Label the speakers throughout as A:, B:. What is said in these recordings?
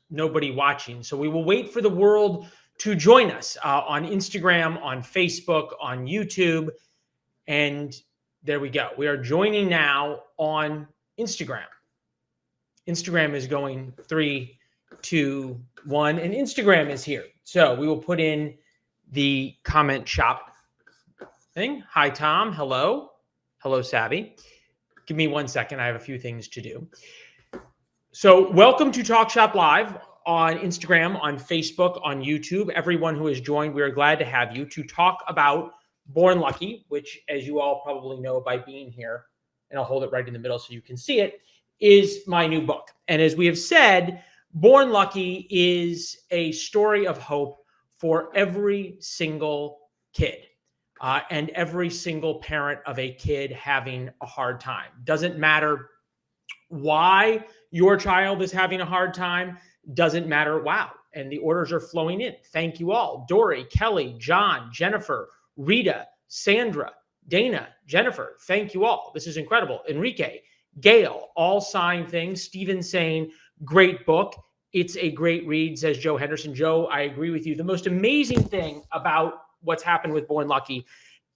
A: nobody watching. So we will wait for the world to join us on Instagram, on Facebook, on YouTube. And there we go. We are joining now on Instagram. Instagram is going 3, 2, 1, and Instagram is here. So we will put in the comment shop thing. Hi, Tom. Hello. Hello, Savvy. Give me 1 second. I have a few things to do. So welcome to Talk Shop Live on Instagram, on Facebook, on YouTube. Everyone who has joined, we are glad to have you to talk about Born Lucky, which, as you all probably know by being here, and I'll hold it right in the middle so you can see it, is my new book. And as we have said, Born Lucky is a story of hope for every single kid and every single parent of a kid having a hard time. Doesn't matter why your child is having a hard time, doesn't matter. Wow. And the orders are flowing in. Thank you all. Dory, Kelly, John, Jennifer, Rita, Sandra, Dana, Jennifer. Thank you all. This is incredible. Enrique, Gail, all signed things. Steven saying, great book. It's a great read, says Joe Henderson. Joe, I agree with you. The most amazing thing about what's happened with Born Lucky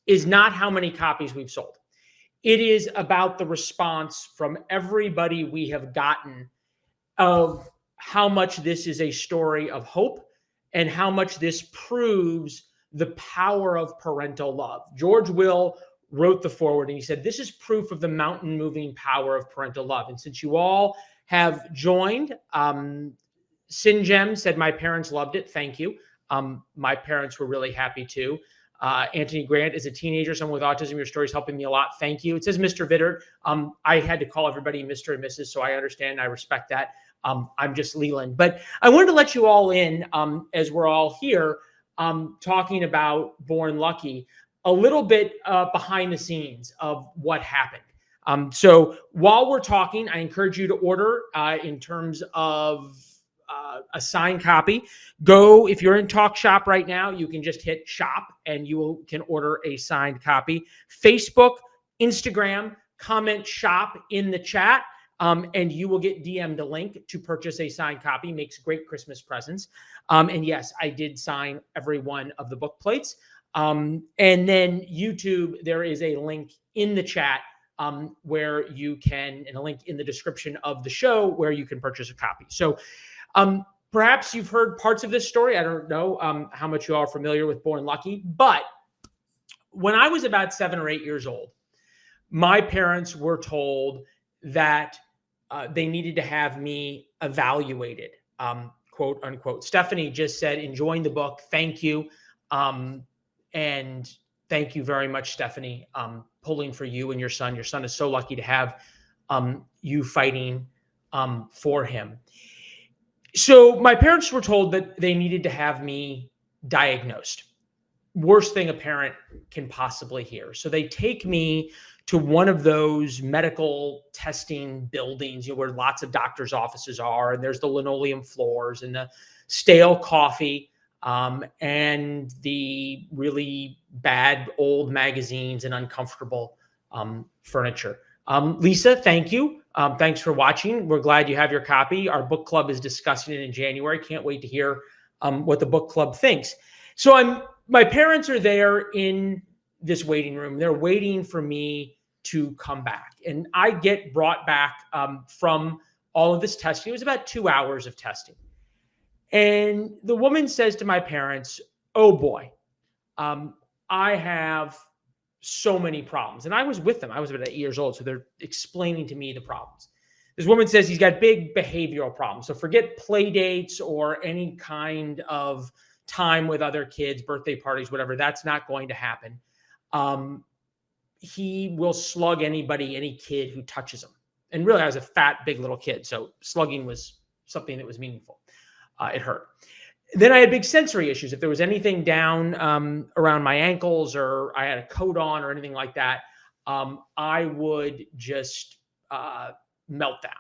A: is not how many copies we've sold. It is about the response from everybody we have gotten of how much this is a story of hope and how much this proves the power of parental love. George Will wrote the foreword and he said, this is proof of the mountain moving power of parental love. And since you all have joined, Sinjem said, my parents loved it. Thank you. My parents were really happy too. Anthony Grant, as a teenager, someone with autism, your story is helping me a lot. Thank you. It says Mr. Vittert. I had to call everybody Mr. and Mrs., so I understand. I respect that. I'm just Leland. But I wanted to let you all in, as we're all here, talking about Born Lucky, a little bit behind the scenes of what happened. So while we're talking, I encourage you to order in terms of a signed copy. Go, if you're in Talk Shop right now, you can just hit shop and you can order a signed copy. Facebook, Instagram, comment shop in the chat, and you will get DM'd a link to purchase a signed copy. Makes great Christmas presents. And yes, I did sign every one of the book plates. And then YouTube, there is a link in the chat where you can, and a link in the description of the show where you can purchase a copy. So perhaps you've heard parts of this story. I don't know how much you all are familiar with Born Lucky, but when I was about 7 or 8 years old, my parents were told that they needed to have me evaluated, quote unquote. Stephanie just said, enjoying the book. Thank you. And thank you very much, Stephanie, pulling for you and your son. Your son is so lucky to have you fighting for him. So my parents were told that they needed to have me diagnosed. Worst thing a parent can possibly hear. So they take me to one of those medical testing buildings, where lots of doctors' offices are, and there's the linoleum floors and the stale coffee and the really bad old magazines and uncomfortable furniture. Lisa, thank you. Thanks for watching. We're glad you have your copy. Our book club is discussing it in January. Can't wait to hear what the book club thinks. So my parents are there in this waiting room. They're waiting for me to come back. And I get brought back from all of this testing. It was about 2 hours of testing. And the woman says to my parents, oh boy, I have so many problems. And I was with them. I was about 8 years old. So they're explaining to me the problems. This woman says he's got big behavioral problems. So forget play dates or any kind of time with other kids, birthday parties, whatever. That's not going to happen. He will slug anybody, any kid who touches him. And really, I was a fat, big little kid. So slugging was something that was meaningful. It hurt. Then I had big sensory issues. If there was anything down around my ankles or I had a coat on or anything like that, I would just melt down.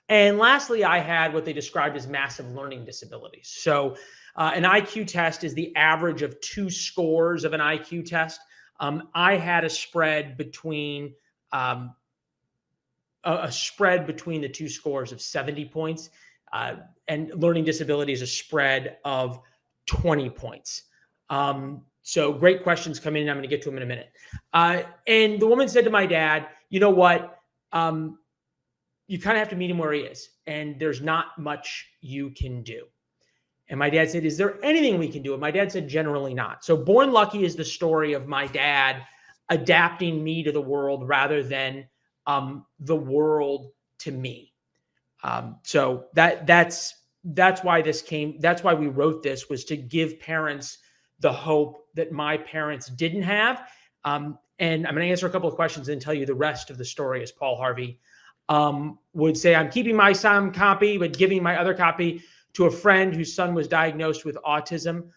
A: And lastly, I had what they described as massive learning disabilities. So an IQ test is the average of 2 scores of an IQ test. I had a spread between the 2 scores of 70 points. and learning disability is a spread of 20 points. So great questions coming in. I'm going to get to them in a minute. And the woman said to my dad, you know what? You kind of have to meet him where he is, and there's not much you can do. And my dad said, is there anything we can do? And my dad said, generally not. So Born Lucky is the story of my dad adapting me to the world rather than the world to me. So that's why this came. That's why we wrote this, was to give parents the hope that my parents didn't have. And I'm going to answer a couple of questions and tell you the rest of the story, as Paul Harvey would say. I'm keeping my son copy, but giving my other copy to a friend whose son was diagnosed with autism.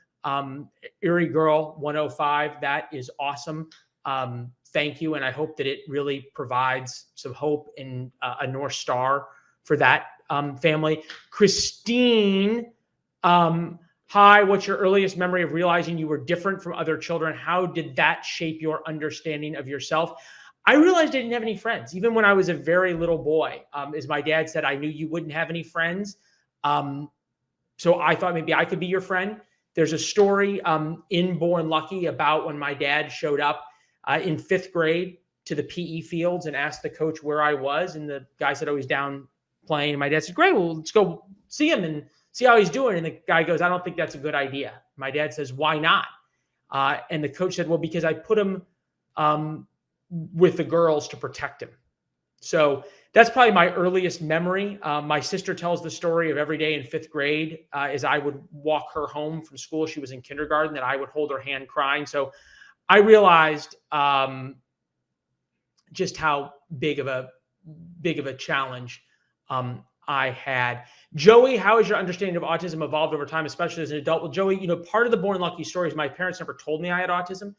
A: Erie Girl 105. That is awesome. Thank you. And I hope that it really provides some hope and a North Star for that family. Christine, hi, what's your earliest memory of realizing you were different from other children? How did that shape your understanding of yourself? I realized I didn't have any friends, even when I was a very little boy. As my dad said, I knew you wouldn't have any friends. So I thought maybe I could be your friend. There's a story in Born Lucky about when my dad showed up in 5th grade to the PE fields and asked the coach where I was. And the guy said, oh, he's down playing. And my dad said, great, well, let's go see him and see how he's doing. And the guy goes, I don't think that's a good idea. My dad says, why not? And the coach said, well, because I put him with the girls to protect him. So that's probably my earliest memory. My sister tells the story of every day in 5th grade as I would walk her home from school. She was in kindergarten, that I would hold her hand crying. So I realized just how big of a challenge I had. Joey, how has your understanding of autism evolved over time, especially as an adult? Well, Joey, part of the Born Lucky story is my parents never told me I had autism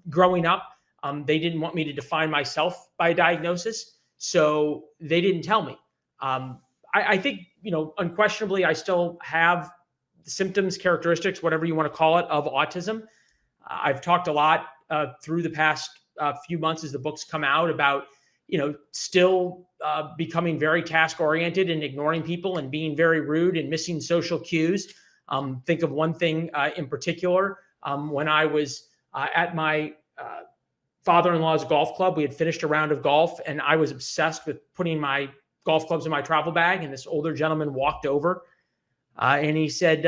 A: growing up. They didn't want me to define myself by a diagnosis, so they didn't tell me. I think, unquestionably, I still have symptoms, characteristics, whatever you want to call it, of autism. I've talked a lot through the past few months as the books come out about, still becoming very task-oriented and ignoring people and being very rude and missing social cues. Think of one thing in particular. When I was at my father-in-law's golf club, we had finished a round of golf, and I was obsessed with putting my golf clubs in my travel bag. And this older gentleman walked over and he said,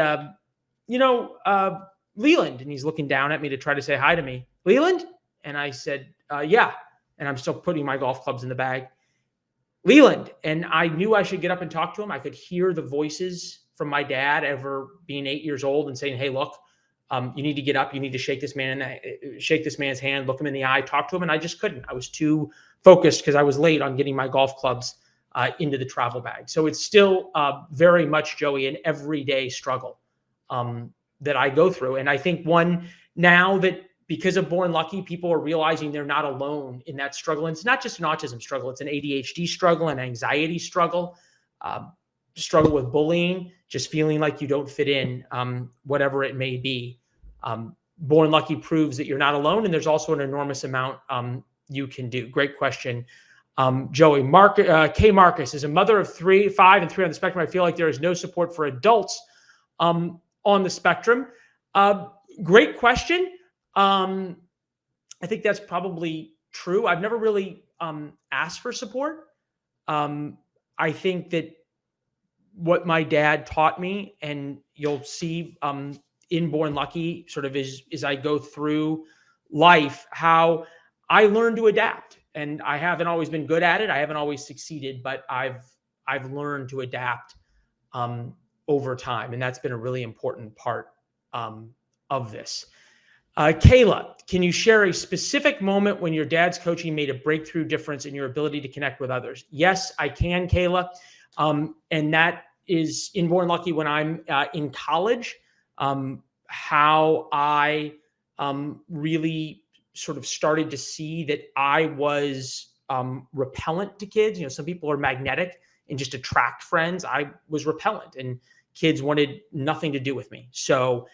A: Leland. And he's looking down at me to try to say hi to me. Leland? And I said, yeah. And I'm still putting my golf clubs in the bag. Leland. And I knew I should get up and talk to him. I could hear the voices from my dad, ever being 8 years old, and saying, hey, look, you need to get up. You need to shake this man's hand, look him in the eye, talk to him. And I just couldn't. I was too focused because I was late on getting my golf clubs into the travel bag. So it's still very much, Joey, an everyday struggle that I go through. And I think now that because of Born Lucky, people are realizing they're not alone in that struggle. And it's not just an autism struggle. It's an ADHD struggle, an anxiety struggle, struggle with bullying, just feeling like you don't fit in, whatever it may be. Born Lucky proves that you're not alone. And there's also an enormous amount you can do. Great question. Joey, K. Marcus is a mother of 5 and 3 on the spectrum. I feel like there is no support for adults on the spectrum. Great question. I think that's probably true. I've never really asked for support. I think that what my dad taught me, and you'll see in Born Lucky, sort of as I go through life, how I learned to adapt. And I haven't always been good at it. I haven't always succeeded, but I've learned to adapt over time. And that's been a really important part of this. Kayla, can you share a specific moment when your dad's coaching made a breakthrough difference in your ability to connect with others? Yes, I can, Kayla. And that is in Born Lucky when I'm in college, how I really sort of started to see that I was repellent to kids. Some people are magnetic and just attract friends. I was repellent, and kids wanted nothing to do with me. So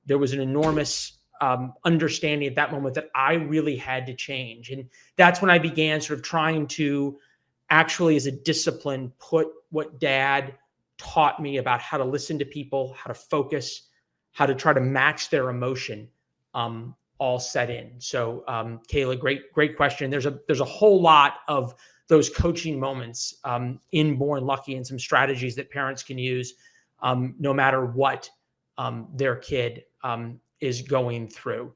A: there was an enormous understanding at that moment that I really had to change. And that's when I began sort of trying to actually, as a discipline, put what Dad taught me about how to listen to people, how to focus, how to try to match their emotion, all set in. So, Kayla, great question. There's a whole lot of those coaching moments in Born Lucky, and some strategies that parents can use no matter what their kid is going through.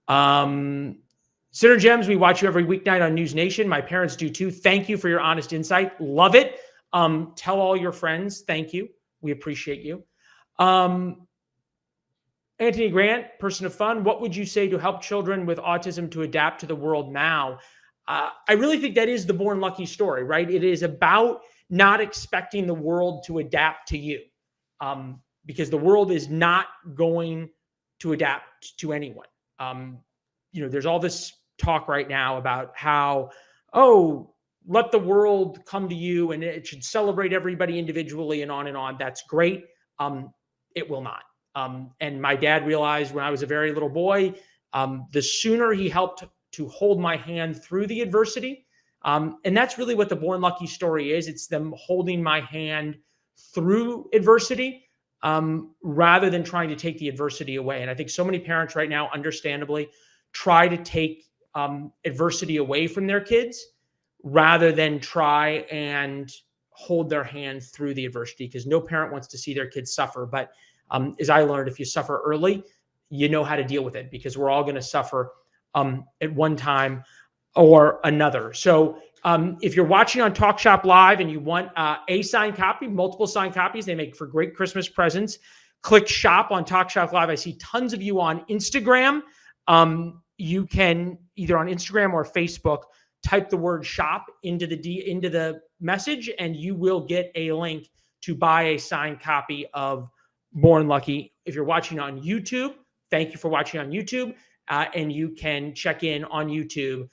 A: Sinner Gems, we watch you every weeknight on News Nation. My parents do too. Thank you for your honest insight. Love it. Tell all your friends. Thank you. We appreciate you. Anthony Grant, person of fun, what would you say to help children with autism to adapt to the world now? I really think that is the Born Lucky story, right? It is about not expecting the world to adapt to you, because the world is not going to adapt to anyone. There's all this talk right now about how, let the world come to you and it should celebrate everybody individually and on and on. That's great. It will not. And my dad realized when I was a very little boy, the sooner he helped to hold my hand through the adversity. And that's really what the Born Lucky story is. It's them holding my hand through adversity, rather than trying to take the adversity away. And I think so many parents right now, understandably, try to take adversity away from their kids rather than try and hold their hand through the adversity, because no parent wants to see their kids suffer. But as I learned, if you suffer early, you know how to deal with it, because we're all going to suffer at one time or another. So if you're watching on Talk Shop Live and you want a signed copy, multiple signed copies, they make for great Christmas presents. Click shop on Talk Shop Live. I see tons of you on Instagram. You can either on Instagram or Facebook type the word shop into the message, and you will get a link to buy a signed copy of Born Lucky. If you're watching on YouTube, thank you for watching on YouTube. And you can check in on YouTube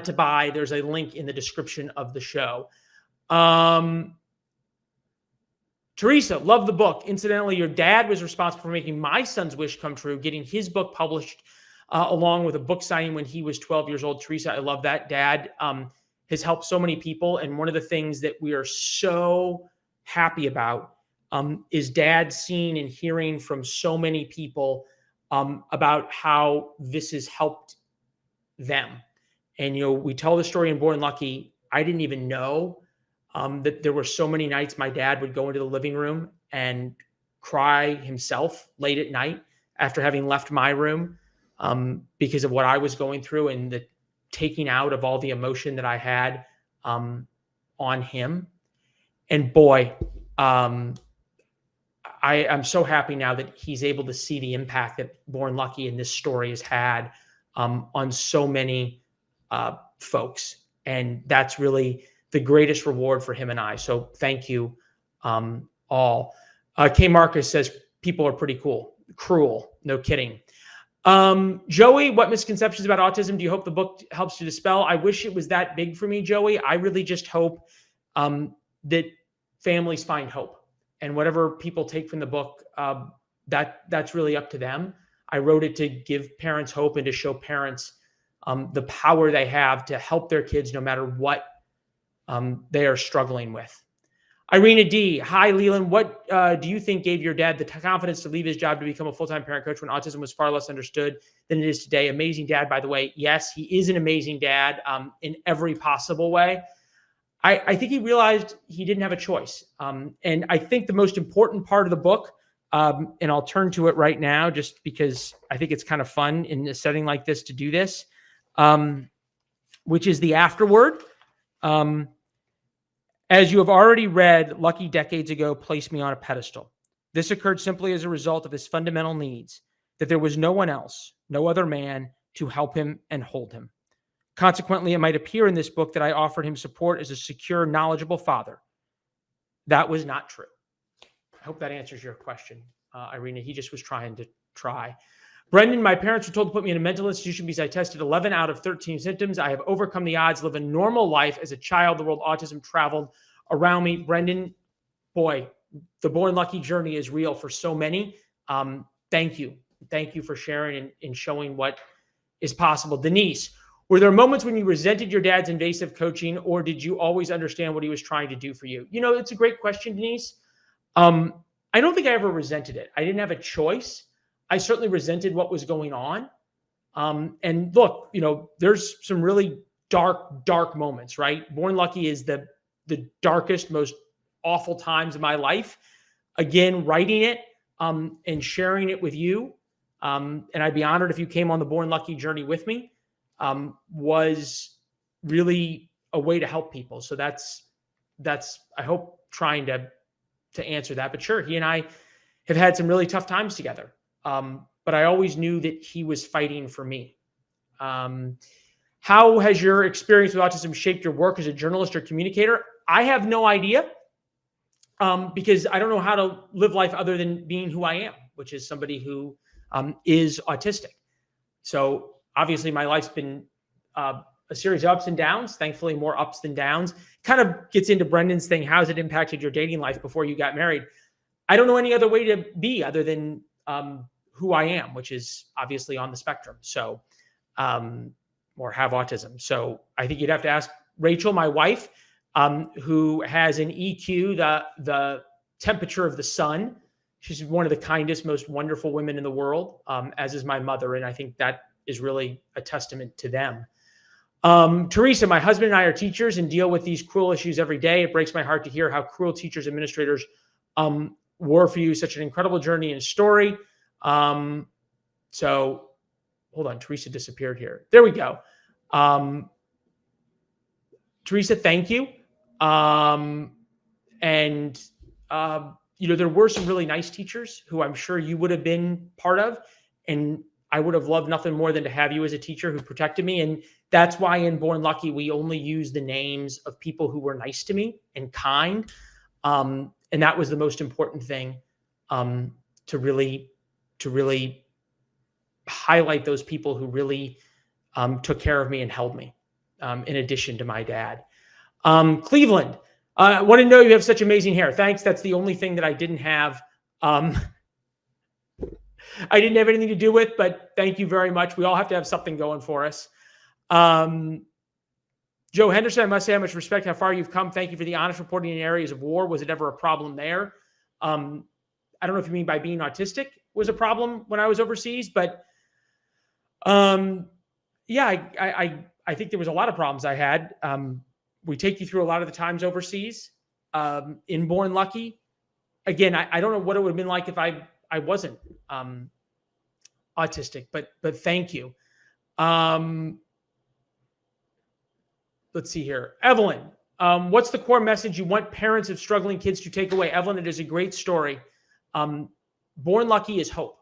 A: to buy. There's a link in the description of the show. Teresa, love the book. Incidentally, your dad was responsible for making my son's wish come true, getting his book published along with a book signing when he was 12 years old. Teresa, I love that. Dad has helped so many people. And one of the things that we are so happy about is Dad seeing and hearing from so many people about how this has helped them. And, we tell the story in Born Lucky. I didn't even know that there were so many nights my dad would go into the living room and cry himself late at night after having left my room because of what I was going through and the taking out of all the emotion that I had on him. And boy, I'm so happy now that he's able to see the impact that Born Lucky and this story has had on so many folks. And that's really the greatest reward for him and I. So thank you all. K. Marcus says, people are pretty cruel. No kidding. Joey, what misconceptions about autism do you hope the book helps to dispel? I wish it was that big for me, Joey. I really just hope that families find hope. And whatever people take from the book, that's really up to them. I wrote it to give parents hope and to show parents the power they have to help their kids no matter what they are struggling with. Irina D. Hi, Leland. What do you think gave your dad the confidence to leave his job to become a full-time parent coach when autism was far less understood than it is today? Amazing dad, by the way. Yes, he is an amazing dad in every possible way. I think he realized he didn't have a choice. And I think the most important part of the book, and I'll turn to it right now just because I think it's kind of fun in a setting like this to do this, which is the afterword. As you have already read, Lucky decades ago placed me on a pedestal. This occurred simply as a result of his fundamental needs, that there was no one else, no other man to help him and hold him. Consequently, it might appear in this book that I offered him support as a secure, knowledgeable father. That was not true. I hope that answers your question, Irina. He just was trying to try. Brendan, my parents were told to put me in a mental institution because I tested 11 out of 13 symptoms. I have overcome the odds, live a normal life. As a child, the world autism traveled around me. Brendan, boy, the Born Lucky journey is real for so many. Thank you. Thank you for sharing and showing what is possible. Denise, Were there moments when you resented your dad's invasive coaching, or did you always understand what he was trying to do for you? It's a great question, Denise. I don't think I ever resented it. I didn't have a choice. I certainly resented what was going on. And look, there's some really dark moments, right? Born Lucky is the darkest, most awful times of my life. Again, writing it and sharing it with you, and I'd be honored if you came on the Born Lucky journey with me, was really a way to help people. So that's I hope trying to answer that. But sure, he and I have had some really tough times together. But I always knew that he was fighting for me. How has your experience with autism shaped your work as a journalist or communicator? I have no idea, because I don't know how to live life other than being who I am, which is somebody who is autistic. So obviously my life's been a series of ups and downs, thankfully more ups than downs. Kind of gets into Brendan's thing. How's it impacted your dating life before you got married? I don't know any other way to be other than who I am, which is obviously on the spectrum. So, or have autism. So I think you'd have to ask Rachel, my wife, who has an EQ, the temperature of the sun. She's one of the kindest, most wonderful women in the world, as is my mother. And I think that is really a testament to them. Teresa, my husband and I are teachers and deal with these cruel issues every day. It breaks my heart to hear how cruel teachers, administrators were for you. Such an incredible journey and story. So hold on, Teresa disappeared here. There we go. Teresa, thank you. There were some really nice teachers who I'm sure you would have been part of, and I would have loved nothing more than to have you as a teacher who protected me. And that's why in Born Lucky, we only use the names of people who were nice to me and kind. And that was the most important thing, to really highlight those people who really took care of me and held me, in addition to my dad. Cleveland, I want to know you have such amazing hair. Thanks. That's the only thing that I didn't have. I didn't have anything to do with, but thank you very much. We all have to have something going for us. Joe Henderson, I must say how much respect, how far you've come. Thank you for the honest reporting in areas of war. Was it ever a problem there? I don't know if you mean by being autistic was a problem when I was overseas, but yeah, I think there was a lot of problems I had. We take you through a lot of the times overseas, in Born Lucky. Again, I don't know what it would have been like if I wasn't autistic, but thank you. Let's see here. Evelyn, what's the core message you want parents of struggling kids to take away? Evelyn, it is a great story. Born Lucky is hope.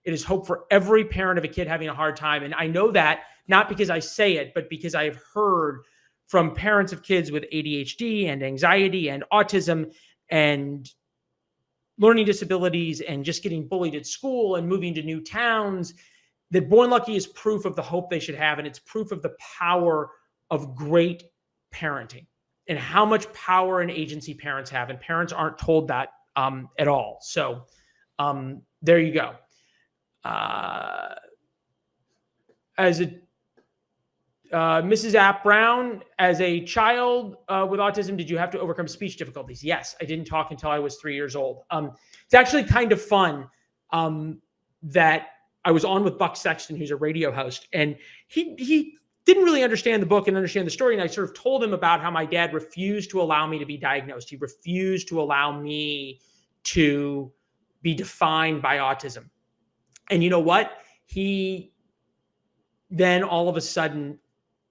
A: It is hope for every parent of a kid having a hard time. And I know that not because I say it, but because I have heard from parents of kids with ADHD and anxiety and autism and learning disabilities and just getting bullied at school and moving to new towns, that Born Lucky is proof of the hope they should have. And it's proof of the power of great parenting and how much power and agency parents have. And parents aren't told that at all. So there you go. As a Mrs. App Brown, as a child with autism, did you have to overcome speech difficulties? Yes, I didn't talk until I was 3 years old. It's actually kind of fun that I was on with Buck Sexton, who's a radio host, and he didn't really understand the book and understand the story. And I sort of told him about how my dad refused to allow me to be diagnosed. He refused to allow me to be defined by autism. And you know what? He then all of a sudden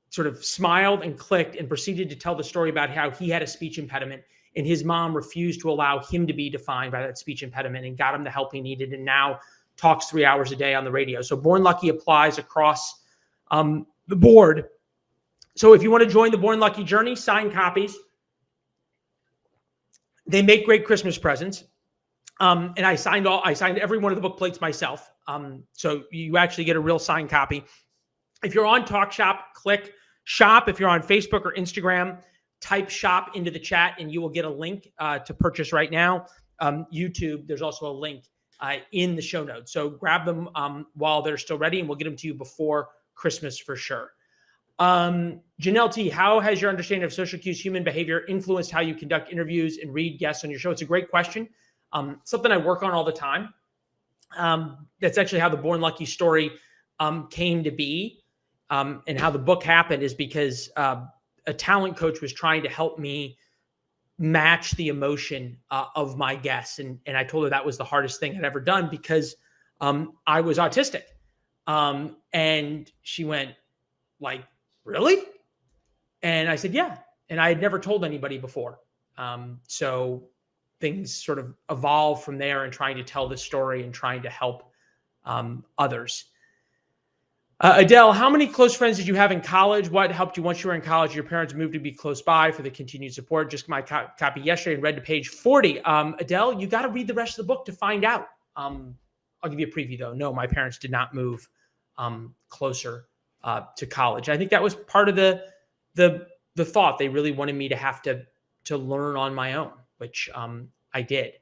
A: sort of smiled and clicked and proceeded to tell the story about how he had a speech impediment and his mom refused to allow him to be defined by that speech impediment and got him the help he needed, and now talks 3 hours a day on the radio. So Born Lucky applies across the board. So if you want to join the Born Lucky journey, sign copies. They make great Christmas presents. And I signed every one of the book plates myself. So you actually get a real signed copy. If you're on TalkShop, click shop. If you're on Facebook or Instagram, type shop into the chat and you will get a link to purchase right now. YouTube, there's also a link in the show notes. So grab them while they're still ready and we'll get them to you before Christmas for sure. Janelle T, how has your understanding of social cues, human behavior influenced how you conduct interviews and read guests on your show? It's a great question. Something I work on all the time. That's actually how the Born Lucky story came to be, and how the book happened is because a talent coach was trying to help me match the emotion of my guests. And I told her that was the hardest thing I'd ever done because I was autistic. And she went like, really? And I said, yeah. And I had never told anybody before. So things sort of evolved from there and trying to tell this story and trying to help others. Adele, how many close friends did you have in college? What helped you once you were in college? Your parents moved to be close by for the continued support. Just my copy yesterday and read to page 40. Adele, you got to read the rest of the book to find out. I'll give you a preview though. No, my parents did not move closer to college. I think that was part of the thought. They really wanted me to have to learn on my own, which I did.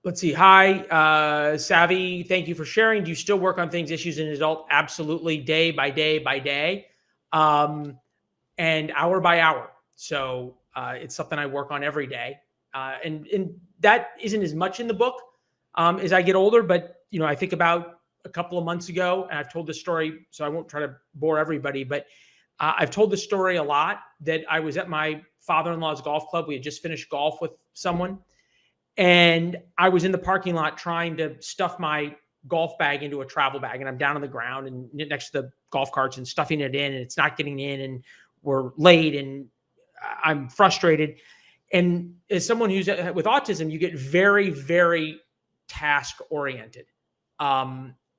A: Let's see. Hi, Savvy. Thank you for sharing. Do you still work on things, issues in adult? Absolutely. Day by day by day, and hour by hour. So it's something I work on every day. And that isn't as much in the book as I get older, but I think about a couple of months ago, and I've told this story, so I won't try to bore everybody, but I've told this story a lot, that I was at my father-in-law's golf club. We had just finished golf with someone, and I was in the parking lot trying to stuff my golf bag into a travel bag, and I'm down on the ground and next to the golf carts and stuffing it in, and it's not getting in, and we're late, and I'm frustrated. And as someone who's with autism, you get very, very task oriented.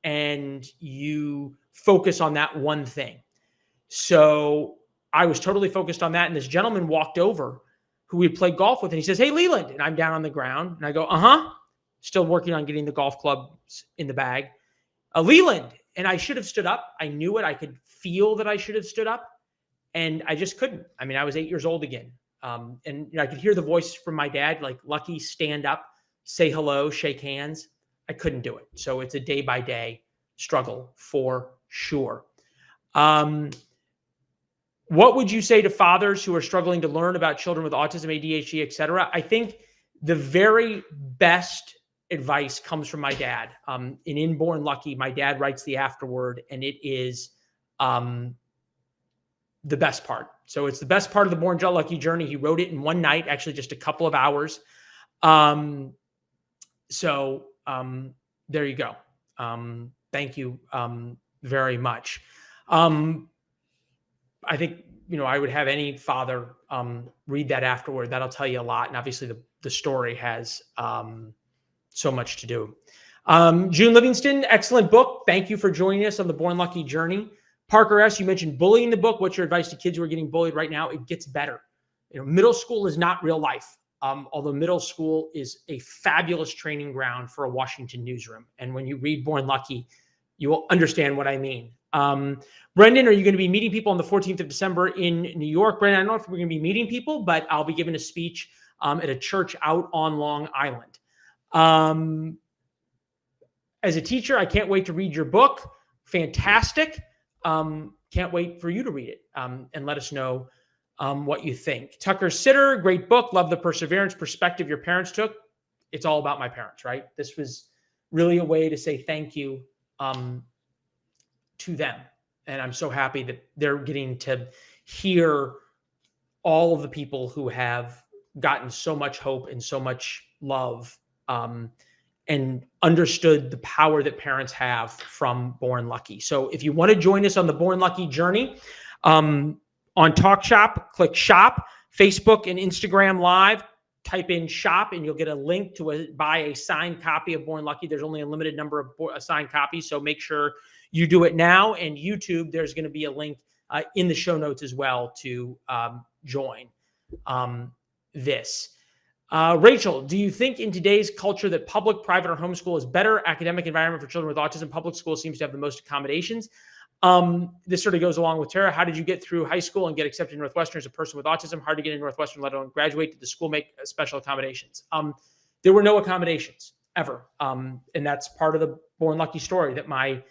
A: And you focus on that one thing. So I was totally focused on that. And this gentleman walked over who we played golf with, and he says, "Hey, Leland." And I'm down on the ground and I go, still working on getting the golf clubs in the bag. Leland. And I should have stood up. I knew it. I could feel that I should have stood up, and I just couldn't. I mean, I was 8 years old again. And I could hear the voice from my dad, like, Lucky, stand up, say hello, shake hands. I couldn't do it. So it's a day by day struggle for sure. What would you say to fathers who are struggling to learn about children with autism, ADHD, et cetera? I think the very best advice comes from my dad. In Born Lucky, my dad writes the afterword, and it is the best part. So it's the best part of the Born Lucky journey. He wrote it in one night, actually just a couple of hours. There you go. Thank you very much. I think, I would have any father read that afterward. That'll tell you a lot. And obviously the story has so much to do. June Livingston, excellent book. Thank you for joining us on the Born Lucky journey. Parker S., you mentioned bullying in the book. What's your advice to kids who are getting bullied right now? It gets better. Middle school is not real life. Although middle school is a fabulous training ground for a Washington newsroom. And when you read Born Lucky, you will understand what I mean. Brendan, are you going to be meeting people on the 14th of December in New York? Brendan, I don't know if we're going to be meeting people, but I'll be giving a speech at a church out on Long Island. As a teacher, I can't wait to read your book. Fantastic. Can't wait for you to read it and let us know what you think. Tucker Sitter, great book. Love the perseverance perspective your parents took. It's all about my parents, right? This was really a way to say thank you to them. And I'm so happy that they're getting to hear all of the people who have gotten so much hope and so much love and understood the power that parents have from Born Lucky. So if you want to join us on the Born Lucky journey, on Talk Shop, click shop, Facebook and Instagram Live, type in shop, and you'll get a link to buy a signed copy of Born Lucky. There's only a limited number of signed copies, so make sure you do it now. And YouTube, there's going to be a link in the show notes as well to join this. Rachel, do you think in today's culture that public, private, or homeschool is better academic environment for children with autism? Public school seems to have the most accommodations. This sort of goes along with Tara. How did you get through high school and get accepted to Northwestern as a person with autism? Hard to get into Northwestern, let alone graduate. Did the school make special accommodations? There were no accommodations ever. And that's part of the Born Lucky story, that my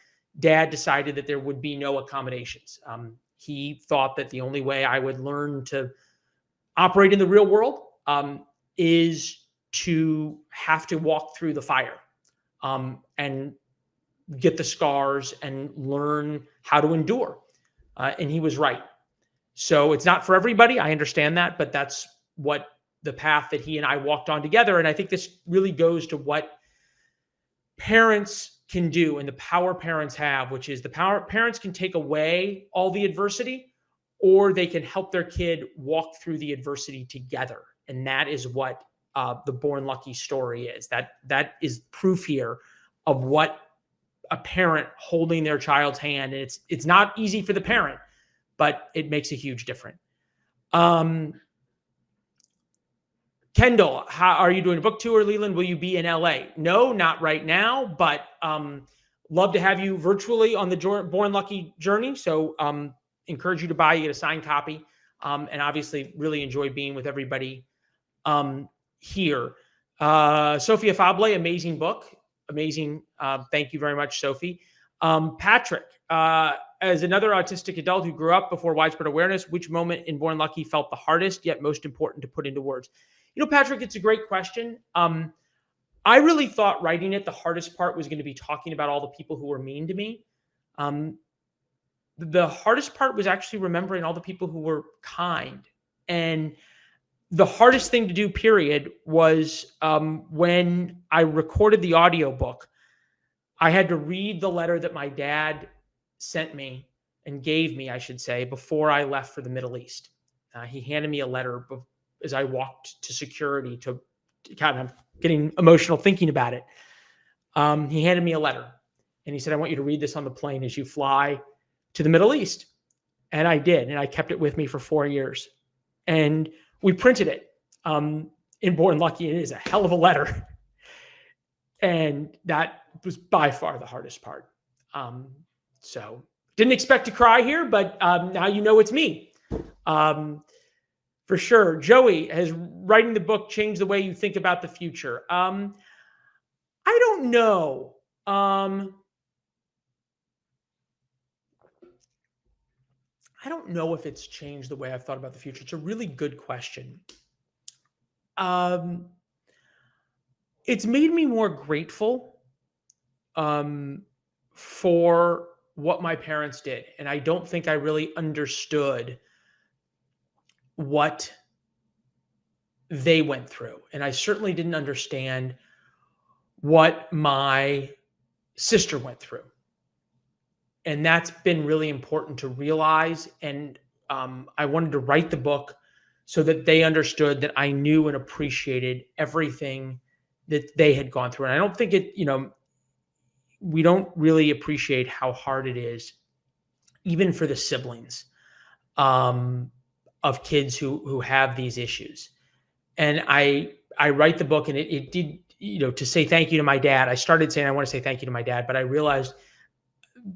A: Dad decided that there would be no accommodations. He thought that the only way I would learn to operate in the real world is to have to walk through the fire and get the scars and learn how to endure. And he was right. So it's not for everybody. I understand that, but that's what the path that he and I walked on together. And I think this really goes to what parents can do and the power parents have, which is the power parents can take away all the adversity, or they can help their kid walk through the adversity together. And that is what the Born Lucky story is. That is proof here of what a parent holding their child's hand. And it's not easy for the parent, but it makes a huge difference. Kendall, how are you doing a book tour, Leland? Will you be in LA? No, not right now, but love to have you virtually on the Born Lucky journey. So encourage you to buy, you get a signed copy. And obviously really enjoy being with everybody here. Sophia Fable, amazing book. Amazing. Thank you very much, Sophie. Patrick, as another autistic adult who grew up before widespread awareness, which moment in Born Lucky felt the hardest yet most important to put into words? You know, Patrick, it's a great question. I really thought writing it, the hardest part was going to be talking about all the people who were mean to me. The hardest part was actually remembering all the people who were kind. And the hardest thing to do, period, was when I recorded the audiobook, I had to read the letter that my dad sent me and gave me, I should say, before I left for the Middle East. He handed me a letter as I walked to security to kind of getting emotional thinking about it. He handed me a letter and he said, I want you to read this on the plane as you fly to the Middle East. And I did. And I kept it with me for 4 years. And we printed it in Born Lucky. It is a hell of a letter. And that was by far the hardest part. So didn't expect to cry here, but now you know it's me. For sure. Joey, has writing the book changed the way you think about the future? I don't know. I don't know if it's changed the way I've thought about the future. It's a really good question. It's made me more grateful for what my parents did. And I don't think I really understood what they went through. And I certainly didn't understand what my sister went through. And that's been really important to realize. And I wanted to write the book so that they understood that I knew and appreciated everything that they had gone through. And I don't think we don't really appreciate how hard it is, even for the siblings of kids who have these issues. And I write the book, and it did, to say thank you to my dad. I started saying I want to say thank you to my dad, but I realized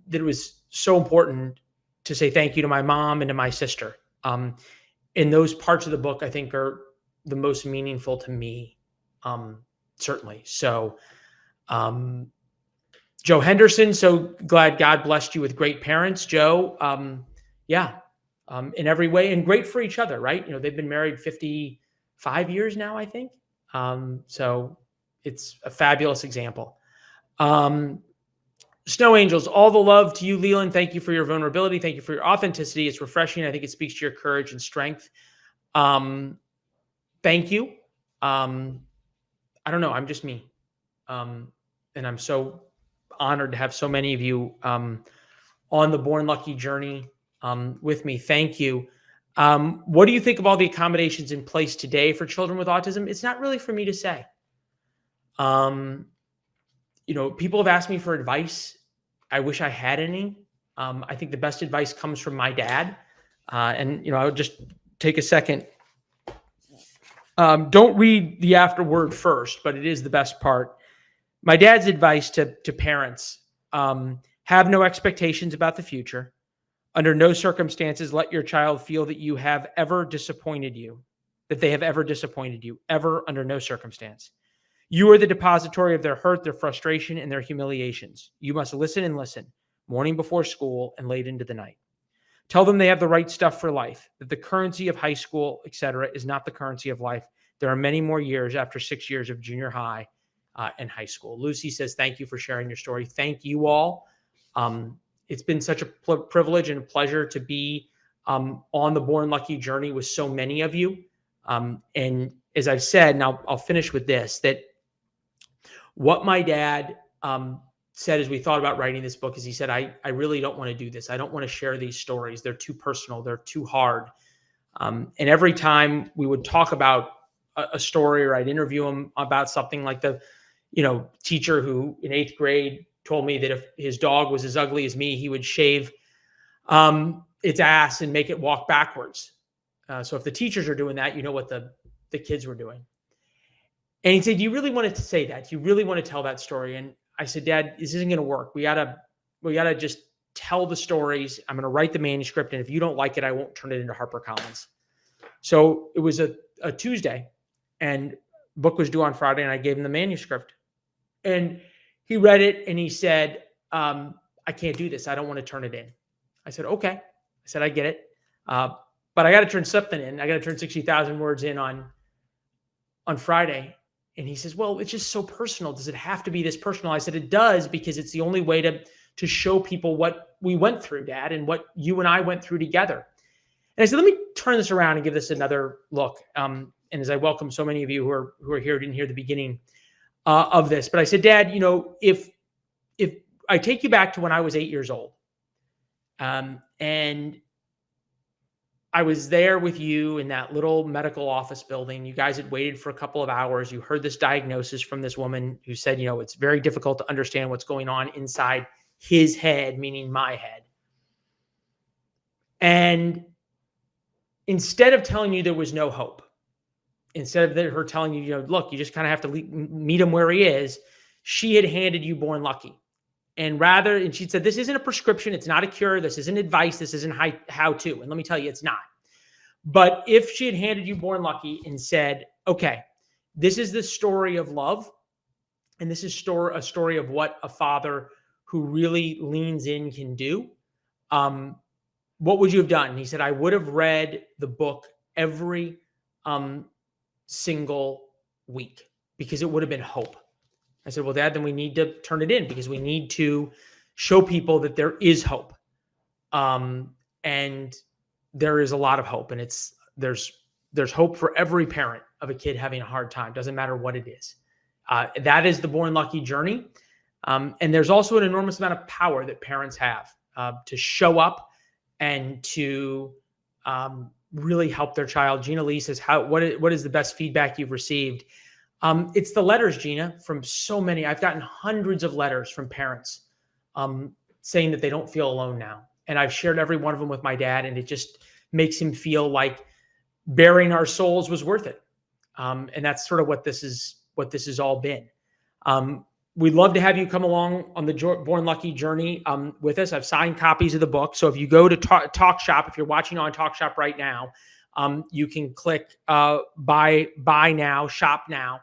A: that it was so important to say thank you to my mom and to my sister. And those parts of the book, I think, are the most meaningful to me, certainly. So, Joe Henderson, so glad God blessed you with great parents, Joe. In every way, and great for each other, right? They've been married 55 years now, I think. So it's a fabulous example. Snow Angels, all the love to you, Leland. Thank you for your vulnerability. Thank you for your authenticity. It's refreshing. I think it speaks to your courage and strength. Thank you. I don't know. I'm just me. And I'm so honored to have so many of you on the Born Lucky journey with me. Thank you. What do you think of all the accommodations in place today for children with autism? It's not really for me to say. People have asked me for advice. I wish I had any. I think the best advice comes from my dad. I'll just take a second. Don't read the afterword first, but it is the best part. My dad's advice to parents, have no expectations about the future. Under no circumstances, let your child feel that you have ever disappointed you, that they have ever disappointed you, ever, under no circumstance. You are the depository of their hurt, their frustration, and their humiliations. You must listen and listen. morning before school, and late into the night. Tell them they have the right stuff for life, that the currency of high school, etc., is not the currency of life. There are many more years after 6 years of junior high and high school. Lucy says, thank you for sharing your story. Thank you all. It's been such a privilege and a pleasure to be on the Born Lucky journey with so many of you. And as I've said, and I'll finish with this, that what my dad said as we thought about writing this book is he said, I really don't want to do this. I don't want to share these stories. They're too personal. They're too hard. And every time we would talk about a story, or I'd interview him about something, like the, teacher who in 8th grade told me that if his dog was as ugly as me, he would shave its ass and make it walk backwards. So if the teachers are doing that, you know what the kids were doing. And he said, do you really want to say that? Do you really want to tell that story? And I said, Dad, this isn't going to work. We gotta just tell the stories. I'm going to write the manuscript. And if you don't like it, I won't turn it into HarperCollins. So it was a Tuesday, and book was due on Friday, and I gave him the manuscript. And he read it and he said, I can't do this. I don't want to turn it in. I said, okay. I said, I get it. But I got to turn something in. I got to turn 60,000 words in on Friday. And he says, well, it's just so personal. Does it have to be this personal? I said, it does, because it's the only way to show people what we went through, Dad, and what you and I went through together. And I said, let me turn this around and give this another look. And as I welcome so many of you who are here, didn't hear the beginning of this, but I said, Dad, if I take you back to when I was 8 years old, and I was there with you in that little medical office building. You guys had waited for a couple of hours. You heard this diagnosis from this woman who said, it's very difficult to understand what's going on inside his head, meaning my head. And instead of telling you there was no hope, instead of her telling you, look, you just kind of have to meet him where he is, she had handed you Born Lucky. And she said, this isn't a prescription. It's not a cure. This isn't advice. This isn't how to. And let me tell you, it's not. But if she had handed you Born Lucky and said, okay, this is the story of love, and this is a story of what a father who really leans in can do, what would you have done? And he said, I would have read the book every single week, because it would have been hope. I said, well, Dad, then we need to turn it in, because we need to show people that there is hope. And there is a lot of hope, and there's hope for every parent of a kid having a hard time. Doesn't matter what it is. That is the Born Lucky journey. And there's also an enormous amount of power that parents have to show up and to really help their child. Gina Lee says, what is the best feedback you've received? It's the letters, Gina, from so many. I've gotten hundreds of letters from parents saying that they don't feel alone now. And I've shared every one of them with my dad, and it just makes him feel like bearing our souls was worth it. And that's sort of what this has all been. We'd love to have you come along on the Born Lucky journey with us. I've signed copies of the book. So if you go to Talk Shop, if you're watching on Talk Shop right now, you can click buy now, shop now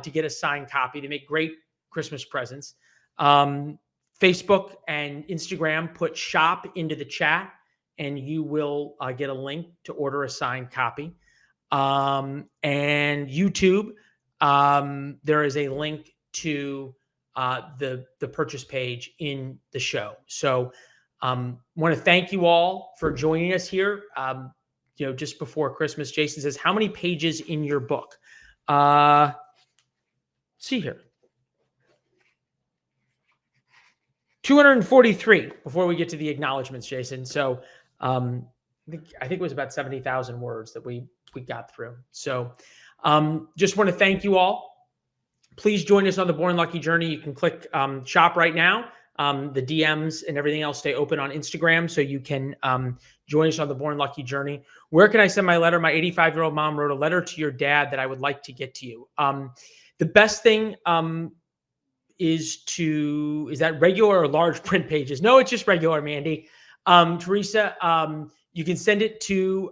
A: to get a signed copy. They make great Christmas presents. Facebook and Instagram, put shop into the chat, and you will get a link to order a signed copy. And YouTube, there is a link to the purchase page in the show. So want to thank you all for joining us here. Just before Christmas. Jason says, how many pages in your book? See here. 243 before we get to the acknowledgments, Jason. So I think it was about 70,000 words that we got through. So just want to thank you all. Please join us on the Born Lucky journey. You can click shop right now. The DMs and everything else stay open on Instagram, so you can join us on the Born Lucky journey. Where can I send my letter? My 85-year-old mom wrote a letter to your dad that I would like to get to you. The best thing is that regular or large print pages? No, it's just regular, Mandy. Teresa, you can send it to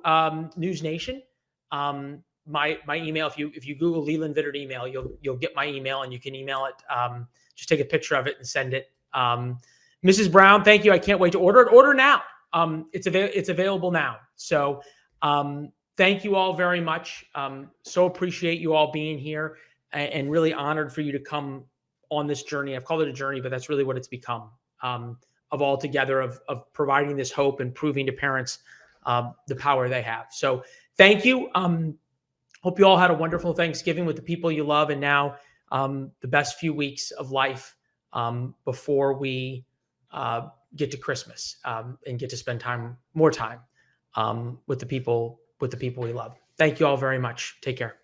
A: News Nation. My email, if you Google Leland Vittert email, you'll get my email, and you can email it. Just take a picture of it and send it Mrs. Brown, thank you. I can't wait to order it. Order now. It's available now. So thank you all very much. So appreciate you all being here, and really honored for you to come on this journey. I've called it a journey, but that's really what it's become, of all together, of providing this hope and proving to parents the power they have. So thank you. Hope you all had a wonderful Thanksgiving with the people you love, and now the best few weeks of life before we get to Christmas, and get to spend more time with the people we love. Thank you all very much. Take care.